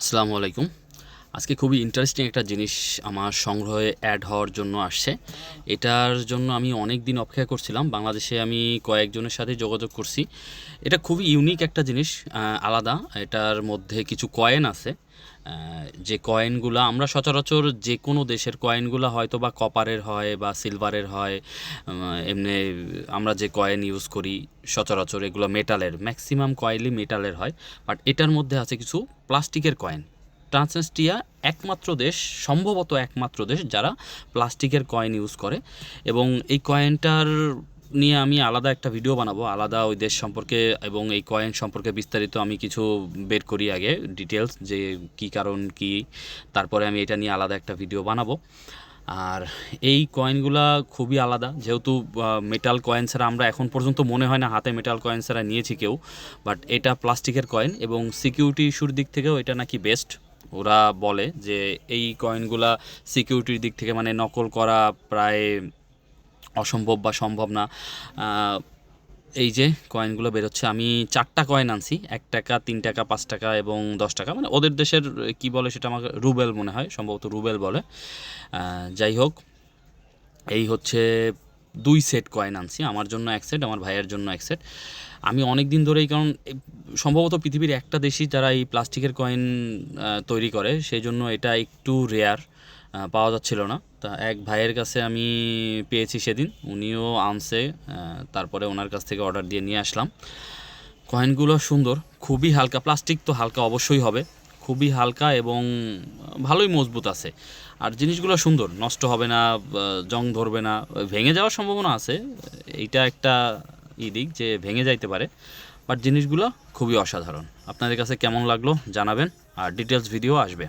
আসসালামু আলাইকুম। আজকে খুবই ইন্টারেস্টিং একটা জিনিস আমার সংগ্রহে অ্যাড হওয়ার জন্য আসছে। এটার জন্য আমি অনেক দিন অপেক্ষা করছিলাম। বাংলাদেশে আমি কয়েকজনের সাথে যোগাযোগ করছি। এটা খুবই ইউনিক একটা জিনিস, আলাদা। এটার মধ্যে কিছু কয়েন আছে। যে কয়েনগুলা আমরা সচরাচর যে কোনো দেশের কয়েনগুলা হয়তো বা কপারের হয় বা সিলভারের হয়। এমনি আমরা যে কয়েন ইউজ করি সচরাচর এগুলো মেটালের, ম্যাক্সিমাম কয়েনই মেটালের হয়। বাট এটার মধ্যে আছে কিছু প্লাস্টিকের কয়েন। ট্রান্সনেস্ট্রিয়া একমাত্র দেশ, সম্ভবত একমাত্র দেশ যারা প্লাস্টিকের কয়েন ইউজ করে। এবং এই কয়েনটার নিয়ে আমি আলাদা একটা ভিডিও বানাবো, আলাদা ওই দেশ সম্পর্কে এবং এই কয়েন সম্পর্কে বিস্তারিত আমি কিছু বের করি আগে ডিটেলস, যে কি কারণ কি, তারপরে আমি এটা নিয়ে আলাদা একটা ভিডিও বানাবো। আর এই কয়েনগুলা খুবই আলাদা, যেহেতু মেটাল কয়েন ছাড়া আমরা এখন পর্যন্ত মনে হয় না হাতে মেটাল কয়েন ছাড়া নিয়েছি কেউ। বাট এটা প্লাস্টিকের কয়েন এবং সিকিউরিটি ইস্যুর দিক থেকেও এটা নাকি বেস্ট। ওরা বলে যে এই কয়েনগুলা সিকিউরিটির দিক থেকে মানে নকল করা প্রায় অসম্ভব বা সম্ভব না। এই যে কয়েনগুলো বেরোচ্ছে, আমি 4টা কয়েন আনছি, 1 টাকা, 3 টাকা, 5 টাকা এবং 10 টাকা। মানে ওদের দেশের কি বলে সেটা আমাকে রুবেল মনে হয়, সম্ভবত রুবেল বলে। যাই হোক, এই হচ্ছে 2 সেট কয়েন আনছি, আমার জন্য 1 সেট, আমার ভাইয়ের জন্য 1 সেট। আমি অনেক দিন ধরেই, কারণ সম্ভবত পৃথিবীর একটা দেশই যারা এই প্লাস্টিকের কয়েন তৈরি করে, সেই জন্য এটা একটু রেয়ার, পাওয়া যাচ্ছিল না। তা এক ভাইয়ের কাছে আমি পেয়েছি সেদিন, উনিও আনছে। তারপরে ওনার কাছ থেকে অর্ডার দিয়ে নিয়ে আসলাম। কয়েনগুলো সুন্দর, খুবই হালকা, প্লাস্টিক তো হালকা অবশ্যই হবে, খুবই হালকা এবং ভালোই মজবুত আছে। আর জিনিসগুলো সুন্দর, নষ্ট হবে না, জং ধরবে না, ভেঙে যাওয়ার সম্ভাবনা আছে। এইটা একটা দিক যে ভেঙে যাইতে পারে। বাট জিনিসগুলো খুবই অসাধারণ। আপনাদের কাছে কেমন লাগলো জানাবেন, আর ডিটেলস ভিডিও আসবে।